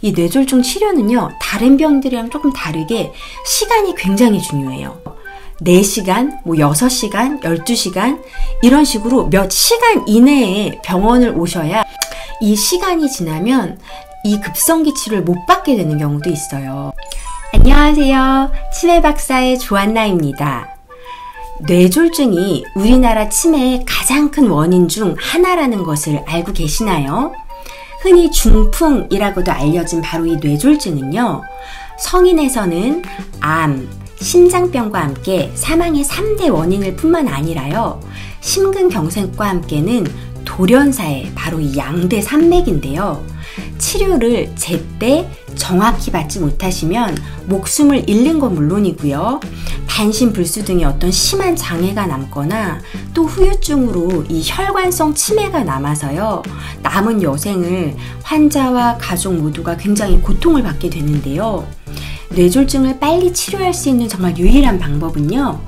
이 뇌졸중 치료는요, 다른 병들이랑 조금 다르게 시간이 굉장히 중요해요. 4시간, 6시간, 12시간 이런 식으로 몇 시간 이내에 병원을 오셔야 이 시간이 지나면 이 급성기 치료를 못 받게 되는 경우도 있어요. 안녕하세요. 치매 박사의 조한나입니다. 뇌졸중이 우리나라 치매의 가장 큰 원인 중 하나라는 것을 알고 계시나요? 흔히 중풍이라고도 알려진 바로 이 뇌졸중은요, 성인에서는 암, 심장병과 함께 사망의 3대 원인일 뿐만 아니라요, 심근경색과 함께는 돌연사의 바로 이 양대 산맥인데요. 치료를 제때 정확히 받지 못하시면 목숨을 잃는 건 물론이고요, 반신불수 등의 어떤 심한 장애가 남거나 또 후유증으로 이 혈관성 치매가 남아서요, 남은 여생을 환자와 가족 모두가 굉장히 고통을 받게 되는데요. 뇌졸중을 빨리 치료할 수 있는 정말 유일한 방법은요,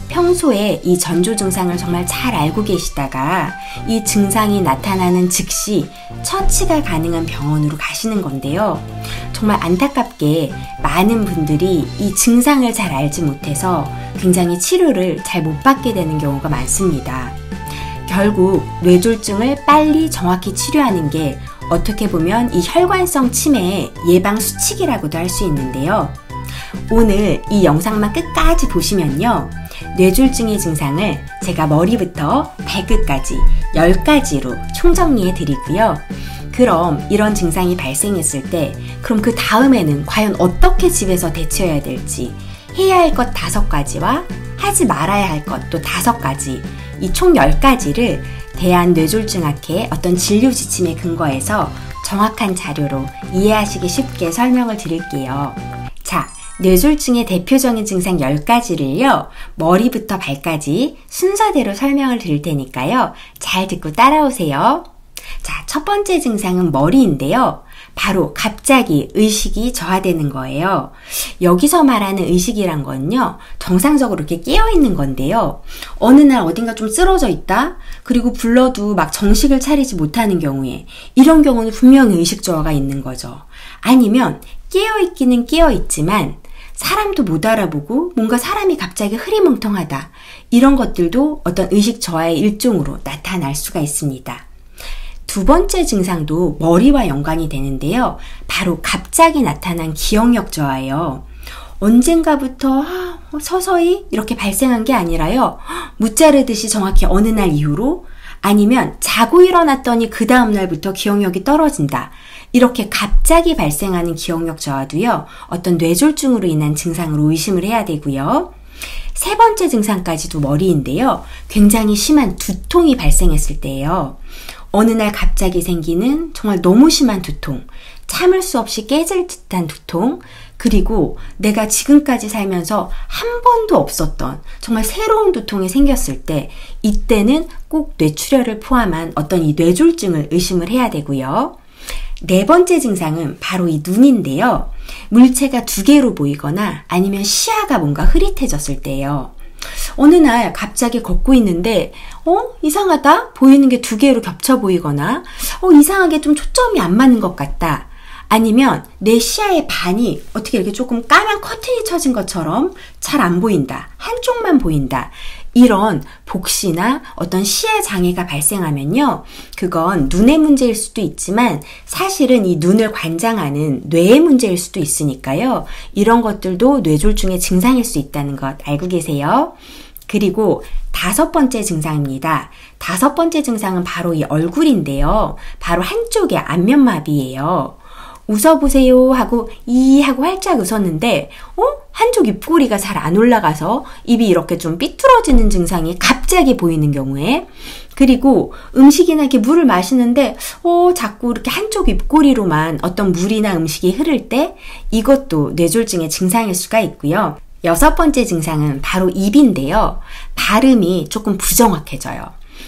평소에 이 전조 증상을 정말 잘 알고 계시다가 이 증상이 나타나는 즉시 처치가 가능한 병원으로 가시는 건데요. 정말 안타깝게 많은 분들이 이 증상을 잘 알지 못해서 굉장히 치료를 잘 못 받게 되는 경우가 많습니다. 결국 뇌졸중을 빨리 정확히 치료하는 게 어떻게 보면 이 혈관성 치매의 예방 수칙이라고도 할 수 있는데요. 오늘 이 영상만 끝까지 보시면요, 뇌졸중의 증상을 제가 머리부터 발끝까지 10가지로 총정리해 드리고요. 그럼 이런 증상이 발생했을 때 그럼 그 다음에는 과연 어떻게 집에서 대처해야 될지, 해야 할 것 5가지와 하지 말아야 할 것 또 5가지, 이 총 10가지를 대한뇌졸중학회 어떤 진료 지침에 근거해서 정확한 자료로 이해하시기 쉽게 설명을 드릴게요. 자, 뇌졸중의 대표적인 증상 10가지를요, 머리부터 발까지 순서대로 설명을 드릴 테니까요, 잘 듣고 따라오세요. 자, 첫 번째 증상은 머리인데요. 바로 갑자기 의식이 저하되는 거예요. 여기서 말하는 의식이란 건요, 정상적으로 이렇게 깨어있는 건데요. 어느 날 어딘가 좀 쓰러져 있다? 그리고 불러도 막 정식을 차리지 못하는 경우에, 이런 경우는 분명히 의식 저하가 있는 거죠. 아니면 깨어있기는 깨어있지만 사람도 못 알아보고 뭔가 사람이 갑자기 흐리멍텅하다. 이런 것들도 어떤 의식 저하의 일종으로 나타날 수가 있습니다. 두 번째 증상도 머리와 연관이 되는데요. 바로 갑자기 나타난 기억력 저하예요. 언젠가부터 서서히 이렇게 발생한 게 아니라요, 무자르듯이 정확히 어느 날 이후로, 아니면 자고 일어났더니 그 다음 날부터 기억력이 떨어진다. 이렇게 갑자기 발생하는 기억력 저하도요, 어떤 뇌졸중으로 인한 증상으로 의심을 해야 되고요. 세 번째 증상까지도 머리인데요. 굉장히 심한 두통이 발생했을 때예요. 어느 날 갑자기 생기는 정말 너무 심한 두통, 참을 수 없이 깨질 듯한 두통, 그리고 내가 지금까지 살면서 한 번도 없었던 정말 새로운 두통이 생겼을 때, 이때는 꼭 뇌출혈을 포함한 어떤 이 뇌졸중을 의심을 해야 되고요. 네 번째 증상은 바로 이 눈인데요. 물체가 2개로 보이거나 아니면 시야가 뭔가 흐릿해졌을 때예요. 어느 날 갑자기 걷고 있는데 이상하다? 보이는 게 2개로 겹쳐 보이거나 이상하게 좀 초점이 안 맞는 것 같다. 아니면 내 시야의 반이 어떻게 이렇게 조금 까만 커튼이 쳐진 것처럼 잘 안 보인다. 한쪽만 보인다. 이런 복시나 어떤 시야 장애가 발생하면요, 그건 눈의 문제일 수도 있지만 사실은 이 눈을 관장하는 뇌의 문제일 수도 있으니까요, 이런 것들도 뇌졸중의 증상일 수 있다는 것 알고 계세요? 그리고 5번째 증상입니다. 5번째 증상은 바로 이 얼굴인데요. 바로 한쪽의 안면마비예요. 웃어보세요 하고 하고 활짝 웃었는데 한쪽 입꼬리가 잘 안 올라가서 입이 이렇게 좀 삐뚤어지는 증상이 갑자기 보이는 경우에, 그리고 음식이나 이렇게 물을 마시는데 자꾸 이렇게 한쪽 입꼬리로만 어떤 물이나 음식이 흐를 때, 이것도 뇌졸중의 증상일 수가 있고요. 6번째 증상은 바로 입인데요. 발음이 조금 부정확해져요.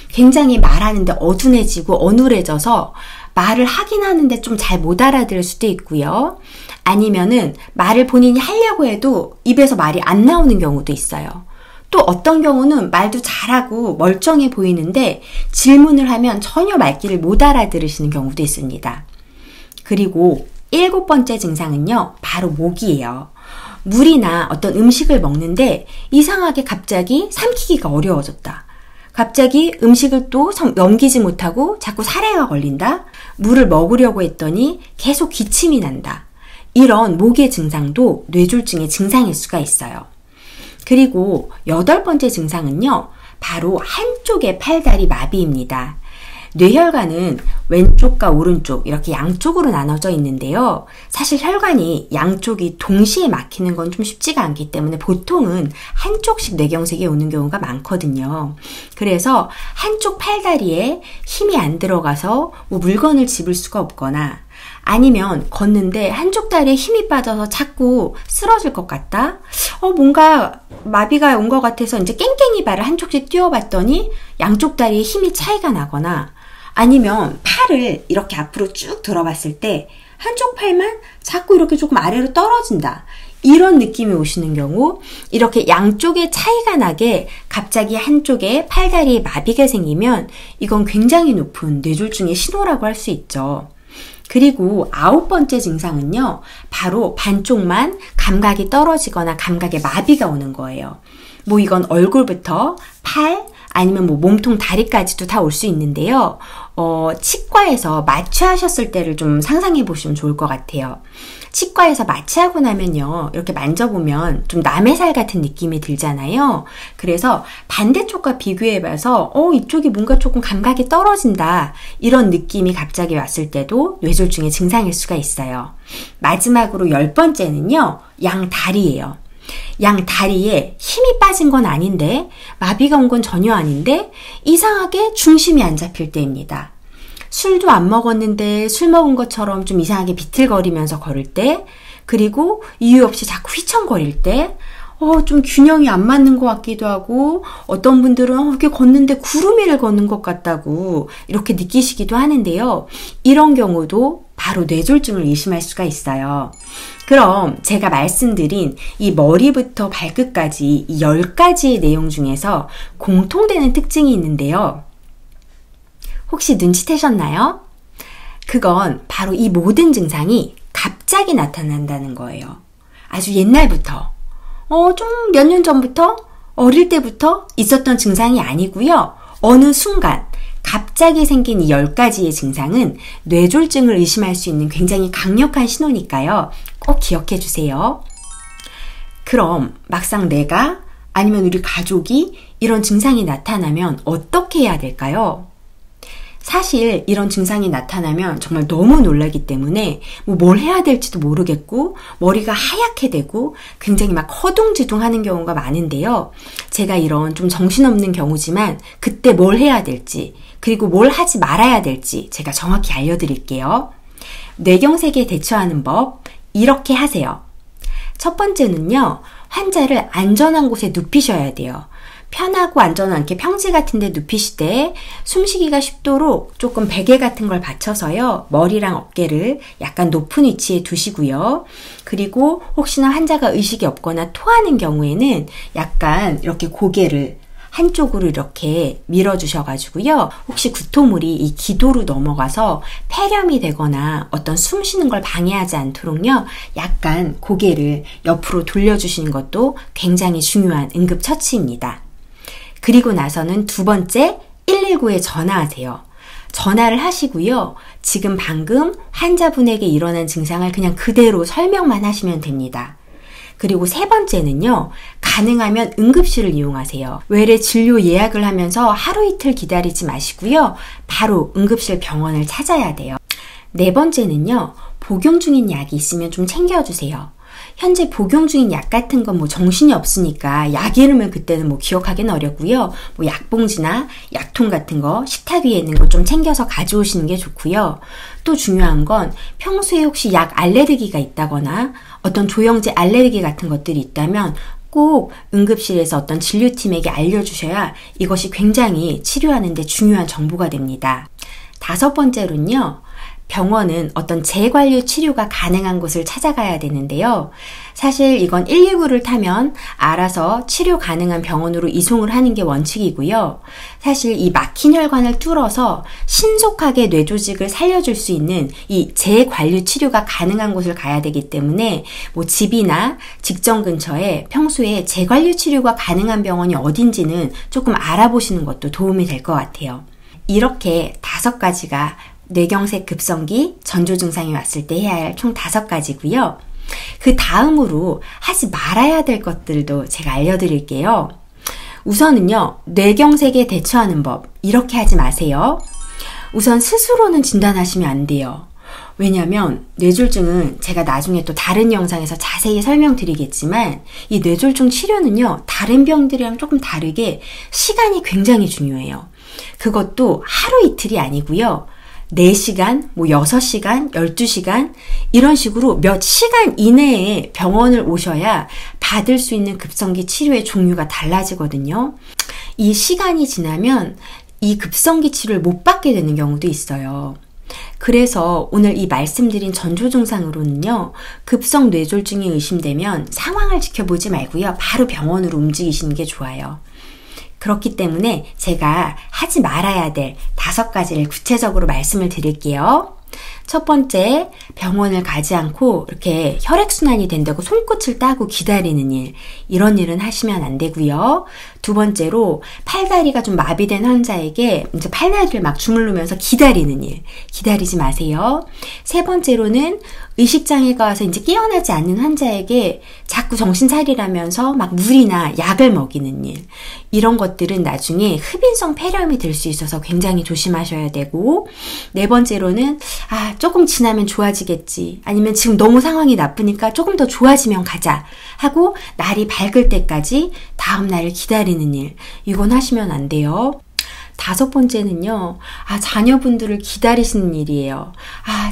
굉장히 말하는데 어둔해지고 어눌해져서 말을 하긴 하는데 좀 잘 못 알아들을 수도 있고요. 아니면은 말을 본인이 하려고 해도 입에서 말이 안 나오는 경우도 있어요. 또 어떤 경우는 말도 잘하고 멀쩡해 보이는데 질문을 하면 전혀 말귀를 못 알아들으시는 경우도 있습니다. 그리고 7번째 증상은요, 바로 목이에요. 물이나 어떤 음식을 먹는데 이상하게 갑자기 삼키기가 어려워졌다. 갑자기 음식을 또 넘기지 못하고 자꾸 사례가 걸린다. 물을 먹으려고 했더니 계속 기침이 난다. 이런 목의 증상도 뇌졸중의 증상일 수가 있어요. 그리고 8번째 증상은요, 바로 한쪽의 팔다리 마비입니다. 뇌혈관은 왼쪽과 오른쪽 이렇게 양쪽으로 나눠져 있는데요. 사실 혈관이 양쪽이 동시에 막히는 건 좀 쉽지가 않기 때문에 보통은 한쪽씩 뇌경색이 오는 경우가 많거든요. 그래서 한쪽 팔다리에 힘이 안 들어가서 뭐 물건을 집을 수가 없거나 아니면 걷는데 한쪽 다리에 힘이 빠져서 자꾸 쓰러질 것 같다? 뭔가 마비가 온 것 같아서 이제 깽깽이 발을 한쪽씩 뛰어봤더니 양쪽 다리에 힘이 차이가 나거나 아니면 팔을 이렇게 앞으로 쭉 들어봤을 때 한쪽 팔만 자꾸 이렇게 조금 아래로 떨어진다. 이런 느낌이 오시는 경우, 이렇게 양쪽에 차이가 나게 갑자기 한쪽에 팔다리에 마비가 생기면 이건 굉장히 높은 뇌졸중의 신호라고 할 수 있죠. 그리고 9번째 증상은요, 바로 반쪽만 감각이 떨어지거나 감각에 마비가 오는 거예요. 뭐 이건 얼굴부터 팔, 아니면 뭐 몸통 다리까지도 다 올 수 있는데요. 치과에서 마취하셨을 때를 좀 상상해 보시면 좋을 것 같아요. 치과에서 마취하고 나면요, 이렇게 만져보면 좀 남의 살 같은 느낌이 들잖아요. 그래서 반대쪽과 비교해봐서 이쪽이 뭔가 조금 감각이 떨어진다, 이런 느낌이 갑자기 왔을 때도 뇌졸중의 증상일 수가 있어요. 마지막으로 10번째는요, 양다리예요. 양 다리에 힘이 빠진 건 아닌데, 마비가 온 건 전혀 아닌데 이상하게 중심이 안 잡힐 때입니다. 술도 안 먹었는데 술 먹은 것처럼 좀 이상하게 비틀거리면서 걸을 때, 그리고 이유 없이 자꾸 휘청거릴 때, 좀 균형이 안 맞는 것 같기도 하고, 어떤 분들은 이렇게 걷는데 구름 위를 걷는 것 같다고 이렇게 느끼시기도 하는데요. 이런 경우도 바로 뇌졸중을 의심할 수가 있어요. 그럼 제가 말씀드린 이 머리부터 발끝까지 이 10가지의 내용 중에서 공통되는 특징이 있는데요. 혹시 눈치채셨나요? 그건 바로 이 모든 증상이 갑자기 나타난다는 거예요. 아주 옛날부터, 좀 몇 년 전부터, 어릴 때부터 있었던 증상이 아니고요. 어느 순간 갑자기 생긴 이 10가지의 증상은 뇌졸중을 의심할 수 있는 굉장히 강력한 신호니까요. 꼭 기억해 주세요. 그럼 막상 내가 아니면 우리 가족이 이런 증상이 나타나면 어떻게 해야 될까요? 사실 이런 증상이 나타나면 정말 너무 놀라기 때문에 뭘 해야 될지도 모르겠고 머리가 하얗게 되고 굉장히 막 허둥지둥 하는 경우가 많은데요. 제가 이런 좀 정신없는 경우지만 그때 뭘 해야 될지, 그리고 뭘 하지 말아야 될지 제가 정확히 알려드릴게요. 뇌경색에 대처하는 법, 이렇게 하세요. 첫 번째는요, 환자를 안전한 곳에 눕히셔야 돼요. 편하고 안전하게 평지 같은 데 눕히시되 숨쉬기가 쉽도록 조금 베개 같은 걸 받쳐서요, 머리랑 어깨를 약간 높은 위치에 두시고요. 그리고 혹시나 환자가 의식이 없거나 토하는 경우에는 약간 이렇게 고개를 한쪽으로 이렇게 밀어주셔가지고요. 혹시 구토물이 이 기도로 넘어가서 폐렴이 되거나 어떤 숨 쉬는 걸 방해하지 않도록요, 약간 고개를 옆으로 돌려주시는 것도 굉장히 중요한 응급처치입니다. 그리고 나서는 두 번째, 119에 전화하세요. 전화를 하시고요. 지금 방금 환자분에게 일어난 증상을 그냥 그대로 설명만 하시면 됩니다. 그리고 세 번째는요, 가능하면 응급실을 이용하세요. 외래 진료 예약을 하면서 하루 이틀 기다리지 마시고요. 바로 응급실 병원을 찾아야 돼요. 네 번째는요, 복용 중인 약이 있으면 좀 챙겨주세요. 현재 복용 중인 약 같은 건 정신이 없으니까 약 이름을 그때는 기억하기는 어렵고요. 약봉지나 약통 같은 거 식탁 위에 있는 거 좀 챙겨서 가져오시는 게 좋고요. 또 중요한 건 평소에 혹시 약 알레르기가 있다거나 어떤 조영제 알레르기 같은 것들이 있다면 꼭 응급실에서 어떤 진료팀에게 알려주셔야 이것이 굉장히 치료하는 데 중요한 정보가 됩니다. 다섯 번째로는요, 병원은 어떤 재관류 치료가 가능한 곳을 찾아가야 되는데요. 사실 이건 119를 타면 알아서 치료 가능한 병원으로 이송을 하는 게 원칙이고요. 사실 이 막힌 혈관을 뚫어서 신속하게 뇌조직을 살려줄 수 있는 이 재관류 치료가 가능한 곳을 가야 되기 때문에 뭐 집이나 직장 근처에 평소에 재관류 치료가 가능한 병원이 어딘지는 조금 알아보시는 것도 도움이 될 것 같아요. 이렇게 5가지가 뇌경색 급성기 전조 증상이 왔을 때 해야 할 총 5가지고요. 그 다음으로 하지 말아야 될 것들도 제가 알려드릴게요. 우선은요, 뇌경색에 대처하는 법, 이렇게 하지 마세요. 우선 스스로는 진단하시면 안 돼요. 왜냐면 뇌졸중은 제가 나중에 또 다른 영상에서 자세히 설명드리겠지만 이 뇌졸중 치료는요, 다른 병들이랑 조금 다르게 시간이 굉장히 중요해요. 그것도 하루 이틀이 아니고요. 4시간, 6시간, 12시간 이런 식으로 몇 시간 이내에 병원을 오셔야 받을 수 있는 급성기 치료의 종류가 달라지거든요. 이 시간이 지나면 이 급성기 치료를 못 받게 되는 경우도 있어요. 그래서 오늘 이 말씀드린 전조 증상으로는요, 급성 뇌졸중이 의심되면 상황을 지켜보지 말고요, 바로 병원으로 움직이시는 게 좋아요. 그렇기 때문에 제가 하지 말아야 될 5가지를 구체적으로 말씀을 드릴게요. 첫 번째, 병원을 가지 않고 이렇게 혈액순환이 된다고 손끝을 따고 기다리는 일, 이런 일은 하시면 안 되고요. 두 번째로, 팔다리가 좀 마비된 환자에게 이제 팔다리를 막 주물르면서 기다리는 일, 기다리지 마세요. 세 번째로는 의식장애가 와서 이제 깨어나지 않는 환자에게 자꾸 정신 차리라면서 막 물이나 약을 먹이는 일, 이런 것들은 나중에 흡인성 폐렴이 될 수 있어서 굉장히 조심하셔야 되고, 네 번째로는 조금 지나면 좋아지겠지, 아니면 지금 너무 상황이 나쁘니까 조금 더 좋아지면 가자 하고 날이 밝을 때까지 다음 날을 기다리는 일, 이건 하시면 안 돼요. 5번째는요, 자녀분들을 기다리시는 일이에요.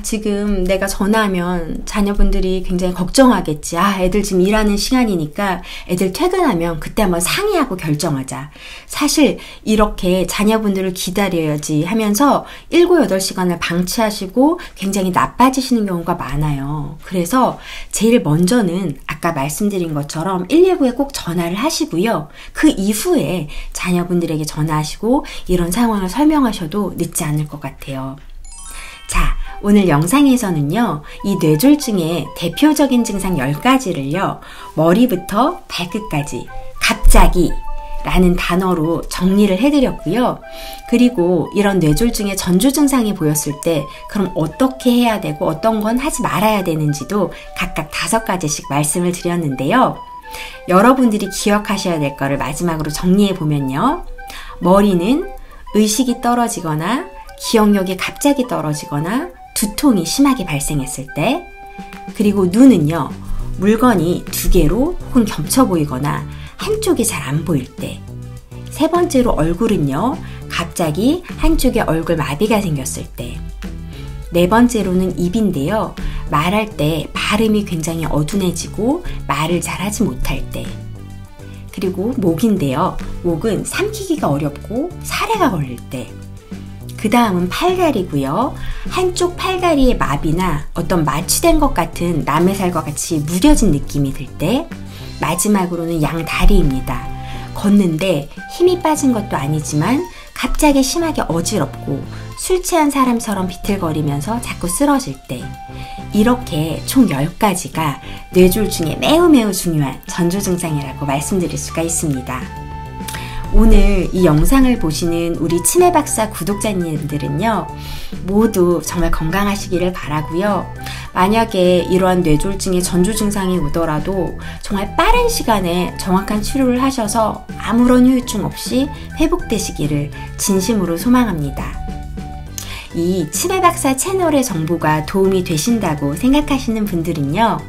지금 내가 전화하면 자녀분들이 굉장히 걱정하겠지. 애들 지금 일하는 시간이니까 애들 퇴근하면 그때 한번 상의하고 결정하자. 사실 이렇게 자녀분들을 기다려야지 하면서 7, 8시간을 방치하시고 굉장히 나빠지시는 경우가 많아요. 그래서 제일 먼저는 아까 말씀드린 것처럼 119에 꼭 전화를 하시고요. 그 이후에 자녀분들에게 전화하시고 이런 상황을 설명하셔도 늦지 않을 것 같아요. 자, 오늘 영상에서는요, 이 뇌졸중의 대표적인 증상 10가지를요, 머리부터 발끝까지 갑자기 라는 단어로 정리를 해드렸고요. 그리고 이런 뇌졸중의 전조 증상이 보였을 때 그럼 어떻게 해야 되고 어떤 건 하지 말아야 되는지도 각각 5가지씩 말씀을 드렸는데요. 여러분들이 기억하셔야 될 거를 마지막으로 정리해 보면요. 머리는 의식이 떨어지거나 기억력이 갑자기 떨어지거나 두통이 심하게 발생했을 때, 그리고 눈은요, 물건이 2개로 혹은 겹쳐 보이거나 한쪽이 잘 안 보일 때, 세 번째로 얼굴은요, 갑자기 한쪽에 얼굴 마비가 생겼을 때, 네 번째로는 입인데요, 말할 때 발음이 굉장히 어둔해지고 말을 잘하지 못할 때, 그리고 목인데요, 목은 삼키기가 어렵고 사례가 걸릴 때, 그 다음은 팔다리고요. 한쪽 팔다리의 마비나 어떤 마취된 것 같은 남의 살과 같이 무뎌진 느낌이 들 때, 마지막으로는 양다리입니다. 걷는데 힘이 빠진 것도 아니지만 갑자기 심하게 어지럽고 술 취한 사람처럼 비틀거리면서 자꾸 쓰러질 때, 이렇게 총 10가지가 뇌졸중에 매우 중요한 전조 증상이라고 말씀드릴 수가 있습니다. 오늘 이 영상을 보시는 우리 치매박사 구독자님들은요, 모두 정말 건강하시기를 바라고요. 만약에 이러한 뇌졸중의 전조 증상이 오더라도 정말 빠른 시간에 정확한 치료를 하셔서 아무런 후유증 없이 회복되시기를 진심으로 소망합니다. 이 치매박사 채널의 정보가 도움이 되신다고 생각하시는 분들은요,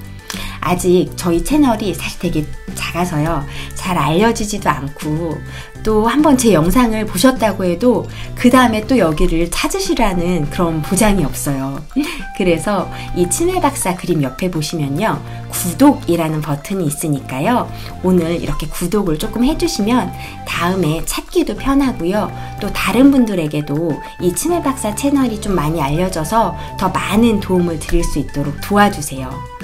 아직 저희 채널이 사실 되게 작아서요, 잘 알려지지도 않고 또 한번 제 영상을 보셨다고 해도 그 다음에 또 여기를 찾으시라는 그런 보장이 없어요. 그래서 이 치매박사 그림 옆에 보시면요, 구독이라는 버튼이 있으니까요, 오늘 이렇게 구독을 조금 해주시면 다음에 찾기도 편하고요, 또 다른 분들에게도 이 치매박사 채널이 좀 많이 알려져서 더 많은 도움을 드릴 수 있도록 도와주세요.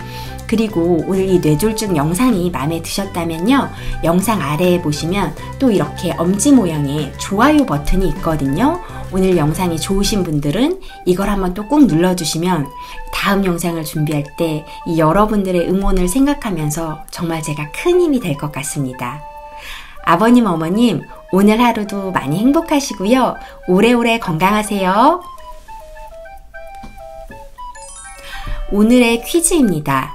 그리고 오늘 이 뇌졸중 영상이 마음에 드셨다면요, 영상 아래에 보시면 또 이렇게 엄지 모양의 좋아요 버튼이 있거든요. 오늘 영상이 좋으신 분들은 이걸 한번 또 꼭 눌러주시면 다음 영상을 준비할 때 이 여러분들의 응원을 생각하면서 정말 제가 큰 힘이 될 것 같습니다. 아버님, 어머님, 오늘 하루도 많이 행복하시고요. 오래오래 건강하세요. 오늘의 퀴즈입니다.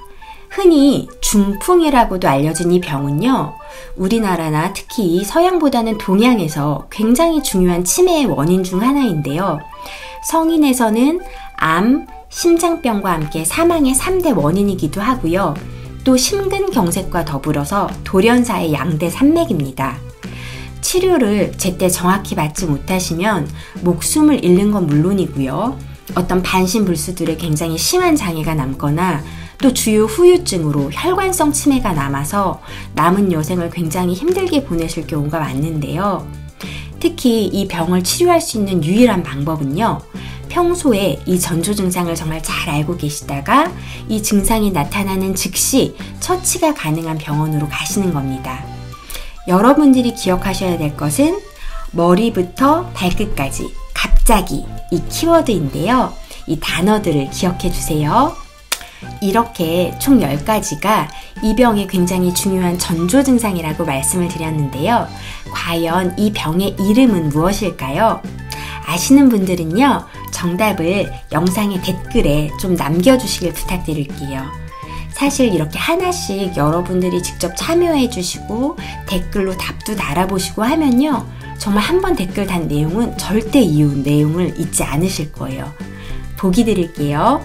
흔히 중풍이라고도 알려진 이 병은요, 우리나라나 특히 서양보다는 동양에서 굉장히 중요한 치매의 원인 중 하나인데요. 성인에서는 암, 심장병과 함께 사망의 3대 원인이기도 하고요. 또 심근경색과 더불어서 돌연사의 양대 산맥입니다. 치료를 제때 정확히 받지 못하시면 목숨을 잃는 건 물론이고요, 어떤 반신불수들의 굉장히 심한 장애가 남거나 또 주요 후유증으로 혈관성 치매가 남아서 남은 여생을 굉장히 힘들게 보내실 경우가 많은데요. 특히 이 병을 치료할 수 있는 유일한 방법은요, 평소에 이 전조 증상을 정말 잘 알고 계시다가 이 증상이 나타나는 즉시 처치가 가능한 병원으로 가시는 겁니다. 여러분들이 기억하셔야 될 것은 머리부터 발끝까지 갑자기 이 키워드인데요. 이 단어들을 기억해 주세요. 이렇게 총 10가지가 이 병의 굉장히 중요한 전조 증상이라고 말씀을 드렸는데요. 과연 이 병의 이름은 무엇일까요? 아시는 분들은요, 정답을 영상의 댓글에 좀 남겨주시길 부탁드릴게요. 사실 이렇게 하나씩 여러분들이 직접 참여해 주시고 댓글로 답도 달아보시고 하면요, 정말 한번 댓글 단 내용은 절대 이후 내용을 잊지 않으실 거예요. 보기 드릴게요.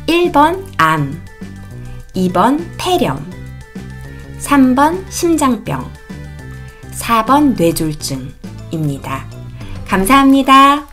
1번 암, 2번 폐렴, 3번 심장병, 4번 뇌졸중입니다. 감사합니다.